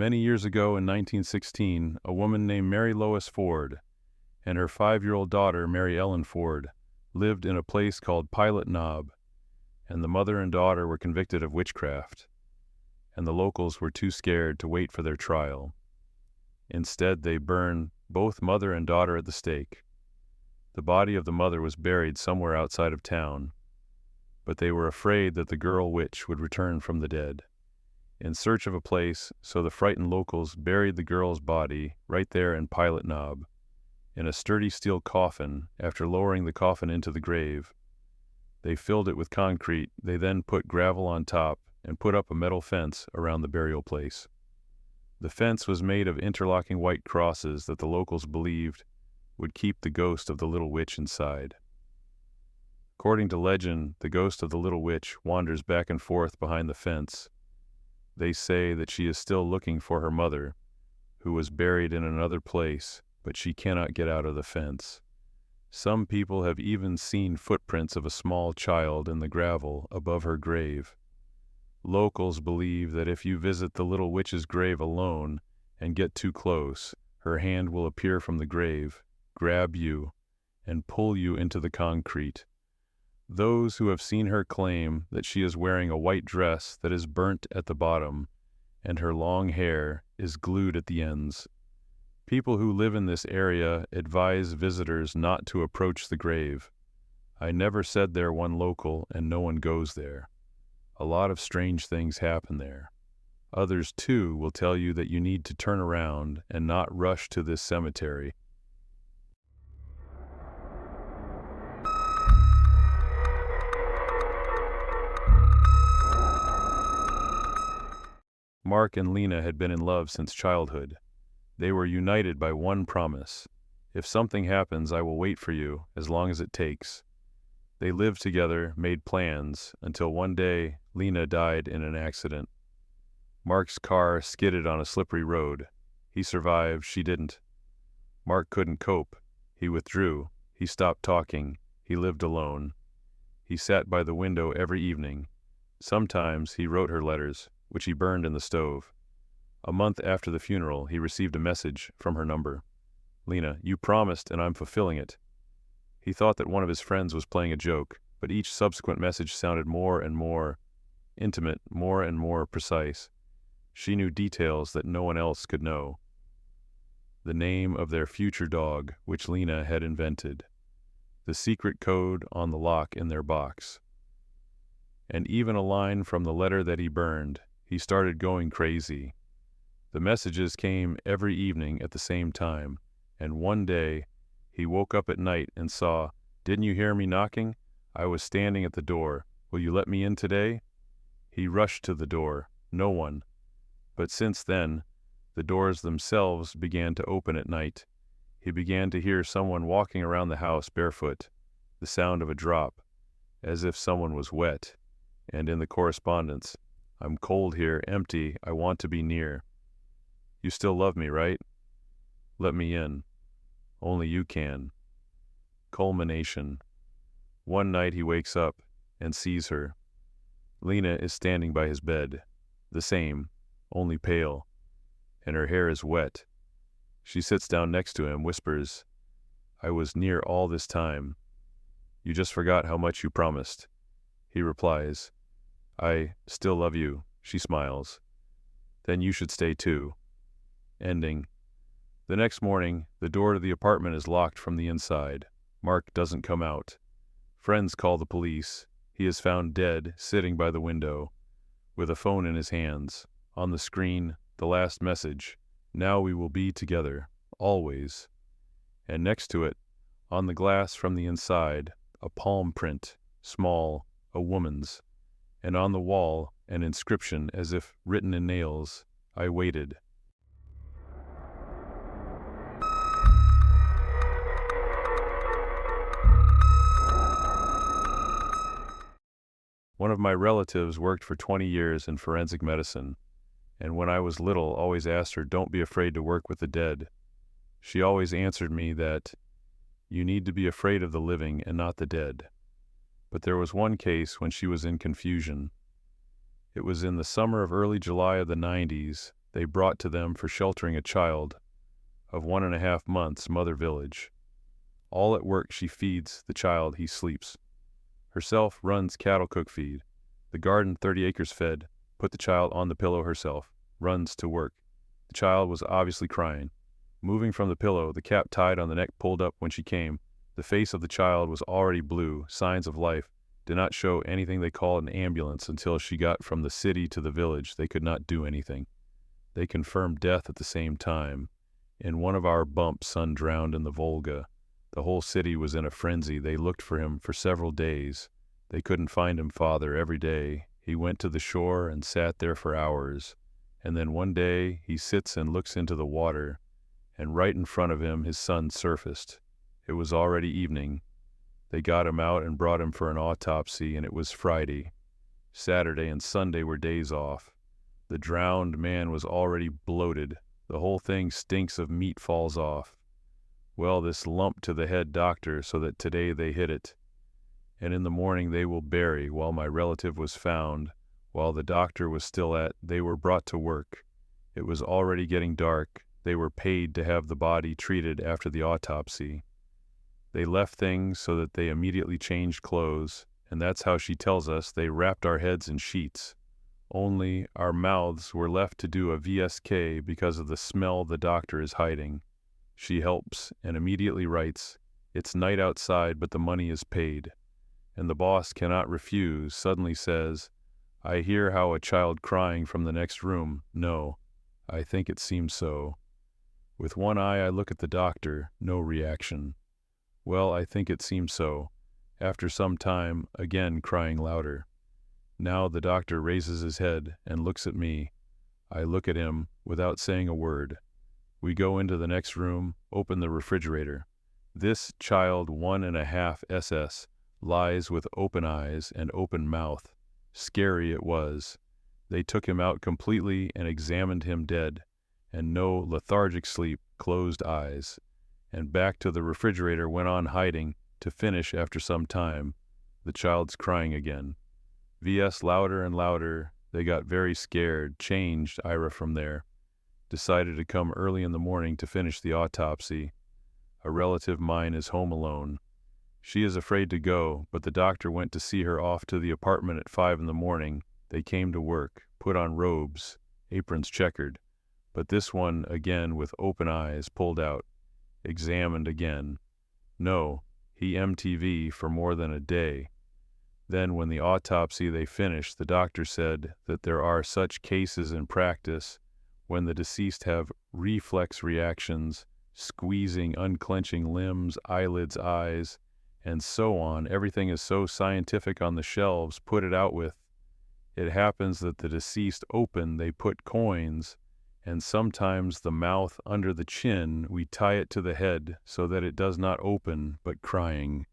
Many years ago in 1916, a woman named Mary Lois Ford and her 5-year-old daughter, Mary Ellen Ford, lived in a place called Pilot Knob, and the mother and daughter were convicted of witchcraft, and the locals were too scared to wait for their trial. Instead, they burned both mother and daughter at the stake. The body of the mother was buried somewhere outside of town, but they were afraid that the girl witch would return from the dead. In search of a place, so the frightened locals buried the girl's body right there in Pilot Knob, in a sturdy steel coffin. After lowering the coffin into the grave, they filled it with concrete. They then put gravel on top and put up a metal fence around the burial place. The fence was made of interlocking white crosses that the locals believed would keep the ghost of the little witch inside. According to legend, the ghost of the little witch wanders back and forth behind the fence. They say that she is still looking for her mother, who was buried in another place, but she cannot get out of the fence. Some people have even seen footprints of a small child in the gravel above her grave. Locals believe that if you visit the little witch's grave alone and get too close, her hand will appear from the grave, grab you, and pull you into the concrete. Those who have seen her claim that she is wearing a white dress that is burnt at the bottom, and her long hair is glued at the ends. People who live in this area advise visitors not to approach the grave. I never said there one local, and no one goes there. A lot of strange things happen there. Others, too, will tell you that you need to turn around and not rush to this cemetery. Mark and Lena had been in love since childhood. They were united by one promise: if something happens, I will wait for you as long as it takes. They lived together, made plans, until one day Lena died in an accident. Mark's car skidded on a slippery road. He survived, she didn't. Mark couldn't cope. He withdrew. He stopped talking. He lived alone. He sat by the window every evening. Sometimes he wrote her letters, which he burned in the stove. A month after the funeral, he received a message from her number. "Lena, you promised, and I'm fulfilling it." He thought that one of his friends was playing a joke, but each subsequent message sounded more and more intimate, more and more precise. She knew details that no one else could know. The name of their future dog, which Lena had invented. The secret code on the lock in their box. And even a line from the letter that he burned. He started going crazy. The messages came every evening at the same time, and one day he woke up at night and saw, "Didn't you hear me knocking? I was standing at the door. Will you let me in today?" He rushed to the door. No one. But since then, the doors themselves began to open at night. He began to hear someone walking around the house barefoot, the sound of a drop, as if someone was wet, and in the correspondence, "I'm cold here, empty, I want to be near. You still love me, right? Let me in. Only you can." Culmination. One night he wakes up and sees her. Lena is standing by his bed, the same, only pale, and her hair is wet. She sits down next to him, whispers, "I was near all this time. You just forgot how much you promised." He replies, "I still love you." She smiles. "Then you should stay too." Ending. The next morning, the door to the apartment is locked from the inside. Mark doesn't come out. Friends call the police. He is found dead, sitting by the window, with a phone in his hands. On the screen, the last message, "Now we will be together, always." And next to it, on the glass from the inside, a palm print, small, a woman's, and on the wall, an inscription as if written in nails, "I waited." One of my relatives worked for 20 years in forensic medicine, and when I was little, always asked her, "Don't be afraid to work with the dead." She always answered me that you need to be afraid of the living and not the dead. But there was one case when she was in confusion. It was in the summer of early July of the 90s. they brought to them for sheltering a child of 1.5 months, mother village. All at work she feeds the child, he sleeps. Herself runs cattle cook feed. The garden 30 acres fed, put the child on the pillow herself, runs to work. The child was obviously crying. Moving from the pillow, the cap tied on the neck pulled up when she came. The face of the child was already blue, signs of life. Did not show anything. They called an ambulance until she got from the city to the village. They could not do anything. They confirmed death at the same time. In one of our bumps, son drowned in the Volga. The whole city was in a frenzy. They looked for him for several days. They couldn't find him, father. Every day he went to the shore and sat there for hours. And then one day he sits and looks into the water, and right in front of him his son surfaced. It was already evening. They got him out and brought him for an autopsy, and it was Friday. Saturday and Sunday were days off. The drowned man was already bloated. The whole thing stinks of meat falls off. Well, this lump to the head doctor, so that today they hid it. And in the morning they will bury. While my relative was found, while the doctor was still they were brought to work. It was already getting dark. They were paid to have the body treated after the autopsy. They left things so that they immediately changed clothes, and that's how she tells us they wrapped our heads in sheets. Only our mouths were left to do a VSK because of the smell the doctor is hiding. She helps and immediately writes, "It's night outside, but the money is paid." And the boss cannot refuse, suddenly says, "I hear how a child crying from the next room. No, I think it seems so." With one eye I look at the doctor, no reaction. Well, I think it seems so. After some time, again crying louder. Now the doctor raises his head and looks at me. I look at him without saying a word. We go into the next room, open the refrigerator. This child 1.5 SS lies with open eyes and open mouth. Scary it was. They took him out completely and examined him dead, and no lethargic sleep, closed eyes. And back to the refrigerator went on hiding, to finish after some time. The child's crying again. VS louder and louder. They got very scared, changed Ira from there. Decided to come early in the morning to finish the autopsy. A relative mine is home alone. She is afraid to go, but the doctor went to see her off to the apartment at 5 in the morning. They came to work, put on robes, aprons checkered. But this one, again with open eyes, pulled out. Examined again. No, he MTV for more than a day. Then when the autopsy they finished, the doctor said that there are such cases in practice when the deceased have reflex reactions, squeezing, unclenching limbs, eyelids, eyes, and so on. Everything is so scientific on the shelves, put it out with. It happens that the deceased open, they put coins, and sometimes the mouth under the chin, we tie it to the head so that it does not open, but crying.